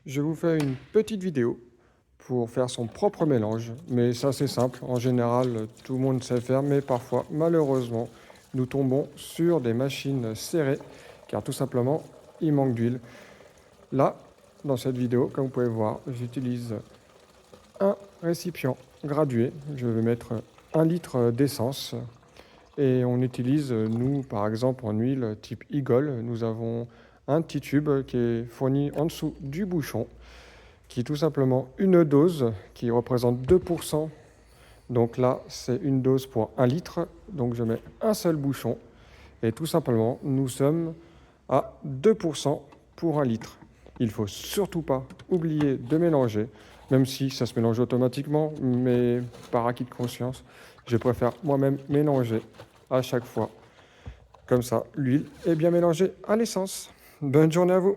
Je vous fais une petite vidéo pour faire son propre mélange, mais ça c'est simple. En général, tout le monde sait faire, mais parfois, malheureusement, nous tombons sur des machines serrées, car tout simplement, il manque d'huile. Là, dans cette vidéo, comme vous pouvez voir, j'utilise un récipient gradué. Je vais mettre 1 litre d'essence et on utilise, nous, par exemple, en huile type Eagle, nous avons un petit tube qui est fourni en dessous du bouchon, qui est tout simplement une dose qui représente 2%. Donc là, c'est une dose pour 1 litre. Donc je mets un seul bouchon et tout simplement, nous sommes à 2% pour 1 litre. Il ne faut surtout pas oublier de mélanger, même si ça se mélange automatiquement, mais par acquis de conscience, je préfère moi-même mélanger à chaque fois. Comme ça, l'huile est bien mélangée à l'essence. Bonne journée à vous!